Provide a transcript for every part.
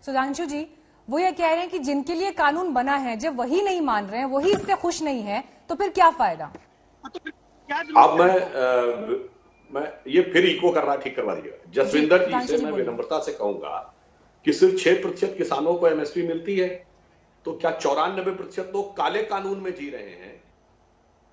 सुधांशु जी, वो ये कह रहे हैं कि जिनके लिए कानून बना है जब वही नहीं मान रहे हैं, वही इससे खुश नहीं है, तो फिर क्या फायदा? अब मैं ये फिर इको कर रहा, ठीक करवा दिया। जसविंदर जी से मैं विनम्रता से कहूंगा कि सिर्फ 6% किसानों को एमएसपी मिलती है, तो क्या 94% लोग काले कानून में जी रहे हैं?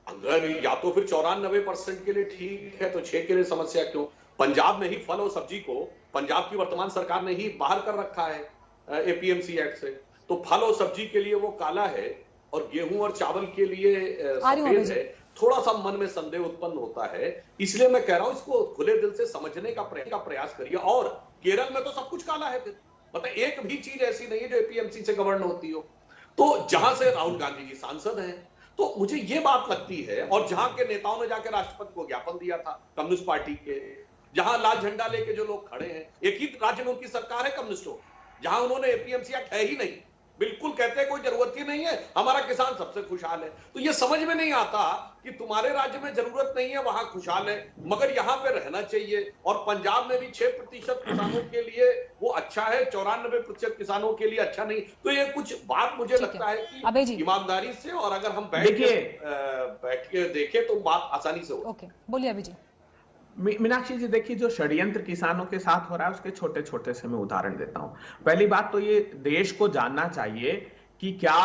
अगर या तो फिर 94% के लिए ठीक है, तो 6 के लिए समस्या क्यों? पंजाब में ही फल और सब्जी को पंजाब की वर्तमान सरकार ने ही बाहर कर रखा है एपीएमसी एक्ट से, तो फल और सब्जी के लिए वो काला है और गेहूं और चावल के लिए सफेद है। थोड़ा सा मन में संदेह उत्पन्न होता है, इसलिए मैं कह रहा हूं इसको खुले दिल से समझने का प्रयास करिए। और केरल में तो सब कुछ काला है, फिर मतलब एक भी चीज ऐसी नहीं है जो एपीएमसी से गवर्न होती हो। तो जहां से राहुल गांधी जी सांसद हैं, तो मुझे ये बात लगती है, और जहां के नेताओं ने जाकर राष्ट्रपति को ज्ञापन दिया था कम्युनिस्ट पार्टी के, जहां लाल झंडा लेके जो लोग खड़े हैं, एक ही राज्य में उनकी सरकार है कम्युनिस्टों, जहां उन्होंने एपीएमसी एक्ट है ही नहीं, बिल्कुल कहते हैं कोई जरूरत ही नहीं है, हमारा किसान सबसे खुशहाल है। तो ये समझ में नहीं आता कि तुम्हारे राज्य में जरूरत नहीं है, वहां खुशहाल है, मगर यहाँ पे रहना चाहिए। और पंजाब में भी 6% किसानों के लिए वो अच्छा है, 94% किसानों के लिए अच्छा नहीं। तो ये कुछ बात मुझे लगता है कि ईमानदारी से, और अगर हम बैठ के देखें तो बात आसानी से हो। बोलिए अभी जी। मीनाक्षी जी, देखिए, जो षड्यंत्र किसानों के साथ हो रहा है उसके छोटे छोटे से मैं उदाहरण देता हूं। पहली बात तो ये देश को जानना चाहिए कि क्या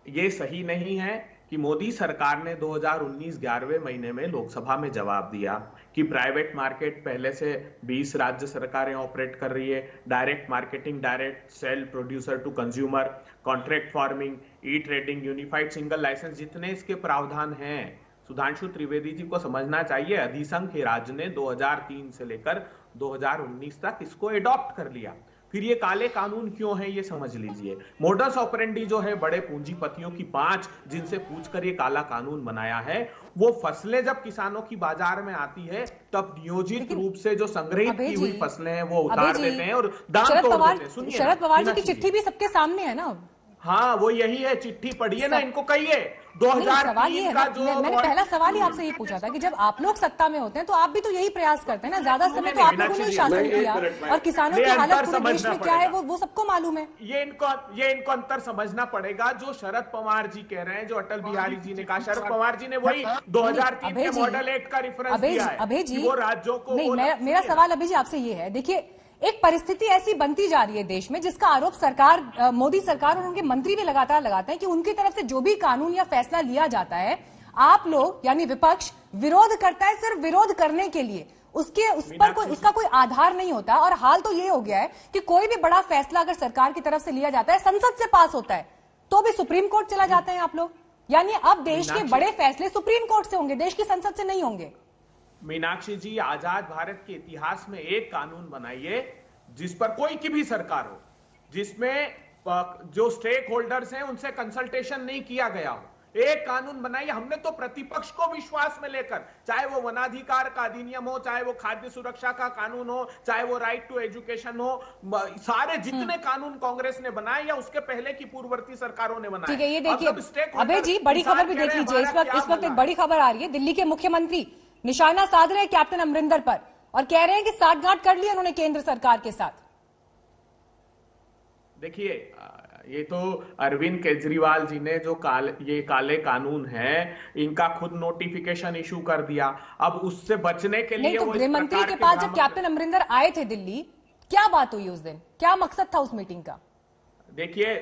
ये सही नहीं है कि मोदी सरकार ने 2019 11वें महीने में लोकसभा में जवाब दिया कि प्राइवेट मार्केट पहले से 20 राज्य सरकारें ऑपरेट कर रही है, direct marketing, direct sale producer to consumer, contract farming, e trading, unified single licence, जितने इसके प्रावधान हैं, सुधांशु त्रिवेदी जी को समझना चाहिए अधिसंघ के राज्य ने 2003 से लेकर 2019 तक इसको एडॉप्ट कर लिया। फिर ये काले कानून क्यों है ये समझ लीजिए। मोडस ऑपरेंडी जो है बड़े पूंजीपतियों की 5 जिनसे पूछकर ये काला कानून बनाया है, वो फसलें जब किसानों की बाजार में आती है तब नियोजित रूप से जो संग्रहित की हुई फसलें हैं वो उतार देते हैं और दाम तोड़ देते हैं। सुनिए, शरद पवार जी की चिट्ठी भी सबके सामने है ना। हाँ, वो यही है, चिट्ठी पढ़िए ना, इनको कहिए 2003 का जो मैंने पहला सवाल ही आपसे ये पूछा था कि जब आप लोग सत्ता में होते हैं तो आप भी तो यही प्रयास करते हैं ना। ज्यादा समय तो आप लोगों ने शासन किया और किसानों की हालत पूरे देश में क्या है वो सबको मालूम है। ये इनको अंतर समझना पड़ेगा जो शरद पवार जी कह रहे हैं, जो अटल बिहारी जी ने कहा। शरद पवार जी ने वही 2003 के मॉडल एक्ट का रेफरेंस दिया है। अभय जी, वो राज्यों को मेरा सवाल अभी जी आपसे ये है, देखिए एक परिस्थिति ऐसी बनती जा रही है देश में जिसका आरोप सरकार, मोदी सरकार और उनके मंत्री भी लगातार लगाते हैं कि उनकी तरफ से जो भी कानून या फैसला लिया जाता है, आप लोग यानी विपक्ष विरोध करता है सिर्फ विरोध करने के लिए, उस पर उसका कोई आधार नहीं होता। और हाल तो ये हो गया है कि कोई भी बड़ा फैसला अगर सरकार की तरफ से लिया जाता है, संसद से पास होता है, तो भी सुप्रीम कोर्ट चला जाते हैं आप लोग। यानी अब देश के बड़े फैसले सुप्रीम कोर्ट से होंगे, देश की संसद से नहीं होंगे। मीनाक्षी जी, आजाद भारत के इतिहास में एक कानून बनाइए जिस पर कोई की भी सरकार हो, जिसमें जो स्टेक होल्डर्स हैं उनसे कंसल्टेशन नहीं किया गया हो। एक कानून बनाइए। हमने तो प्रतिपक्ष को विश्वास में लेकर, चाहे वो वनाधिकार का अधिनियम हो, चाहे वो खाद्य सुरक्षा का कानून हो, चाहे वो राइट टू एजुकेशन हो, सारे जितने कानून कांग्रेस ने बनाए या उसके पहले की पूर्ववर्ती सरकारों ने बनाए। ठीक है, ये देखिए अभय जी, बड़ी खबर भी देख लीजिए। इस वक्त एक बड़ी खबर आ रही है, दिल्ली के मुख्यमंत्री निशाना साध रहे कैप्टन अमरिंदर पर और कह रहे हैं कि साठगांठ कर लिया उन्होंने केंद्र सरकार के साथ। देखिए, ये तो अरविंद केजरीवाल जी ने जो ये काले कानून है इनका खुद नोटिफिकेशन इशू कर दिया। अब उससे बचने के लिए तो गृह मंत्री के पास जब कैप्टन अमरिंदर आए थे दिल्ली, क्या बात हुई उस दिन, क्या मकसद था उस मीटिंग का? देखिए,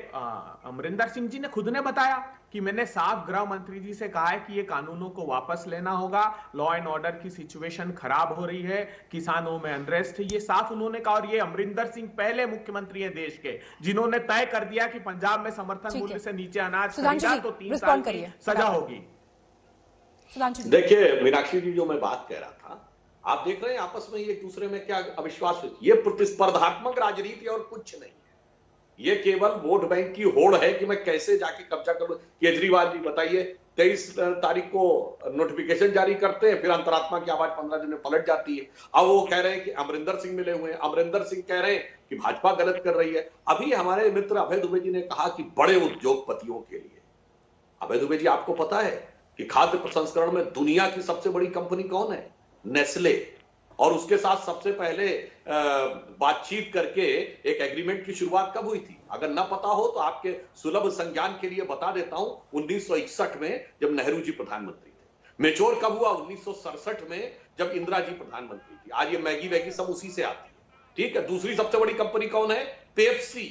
अमरिंदर सिंह जी ने खुद ने बताया कि मैंने साफ गृह मंत्री जी से कहा है कि ये कानूनों को वापस लेना होगा, लॉ एंड ऑर्डर की सिचुएशन खराब हो रही है, किसानों में अनरेस्ट है, ये साफ उन्होंने कहा। और ये अमरिंदर सिंह पहले मुख्यमंत्री हैं देश के जिन्होंने तय कर दिया कि पंजाब में समर्थन मूल्य से नीचे अनाज खरीदा तो 3 साल की सजा होगी। देखिए मीनाक्षी जी, जो मैं बात कह रहा था, आप देख रहे हैं आपस में एक दूसरे में क्या अविश्वास हुई। ये प्रतिस्पर्धात्मक राजनीति और कुछ नहीं, ये केवल वोट बैंक की होड़ है कि मैं कैसे जाके कब्जा करूं। केजरीवाल जी बताइए, 23 तारीख को नोटिफिकेशन जारी करते हैं, फिर अंतरात्मा की आवाज 15 दिन में पलट जाती है। अब वो कह रहे हैं कि अमरिंदर सिंह मिले हुए हैं, अमरिंदर सिंह कह रहे हैं कि भाजपा गलत कर रही है। अभी हमारे मित्र अभय दुबे जी ने कहा कि बड़े उद्योगपतियों के लिए, अभय दुबे जी आपको पता है कि खाद्य प्रसंस्करण में दुनिया की सबसे बड़ी कंपनी कौन है? नेस्ले। और उसके साथ सबसे पहले बातचीत करके एक एग्रीमेंट की शुरुआत कब हुई थी? अगर ना पता हो तो आपके सुलभ संज्ञान के लिए बता देता हूं, 1961 में जब नेहरू जी प्रधानमंत्री थे। मेच्योर कब हुआ? 1967 में जब इंदिरा जी प्रधानमंत्री थी। आज ये मैगी वैगी सब उसी से आती है, ठीक है। दूसरी सबसे बड़ी कंपनी कौन है? पेप्सी,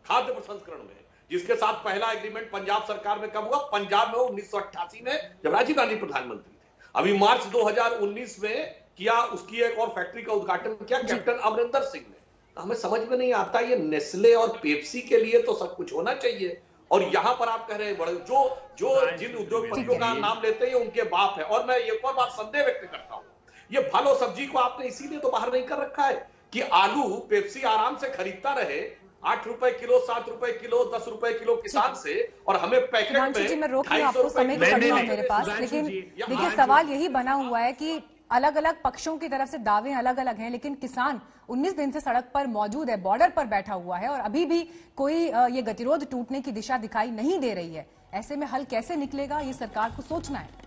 खाद्य प्रसंस्करण में, जिसके साथ पहला एग्रीमेंट पंजाब सरकार में कब हुआ? पंजाब में 1988 में जब राजीव गांधी प्रधानमंत्री थे। अभी मार्च 2019 में किया, उसकी एक और फैक्ट्री का उद्घाटन किया कैप्टन अमरिंदर सिंह ने। हमें समझ में नहीं आता, ये नेस्ले और पेप्सी के लिए तो सब कुछ होना चाहिए, और यहां पर आप कह रहे हैं बड़े जो जिन उद्योगपतियों का नाम लेते हैं उनके बाप है। और मैं एक और बात संदेह व्यक्त करता हूं, ये फल और सब्जी को आपने इसीलिए तो बाहर नहीं कर रखा है कि आलू पेप्सी आराम से खरीदता रहे, 8 रुपए किलो, 7 रुपए किलो, 10 रुपए किलो किसान से, और हमें पैकेट में मैं रोक रही हूं, आपको समय की कमी है मेरे पास, लेकिन देखिए सवाल यही बना हुआ है कि अलग अलग पक्षों की तरफ से दावे अलग अलग हैं, लेकिन किसान 19 दिन से सड़क पर मौजूद है, बॉर्डर पर बैठा हुआ है, और अभी भी कोई ये गतिरोध टूटने की दिशा दिखाई नहीं दे रही है। ऐसे में हल कैसे निकलेगा, ये सरकार को सोचना है।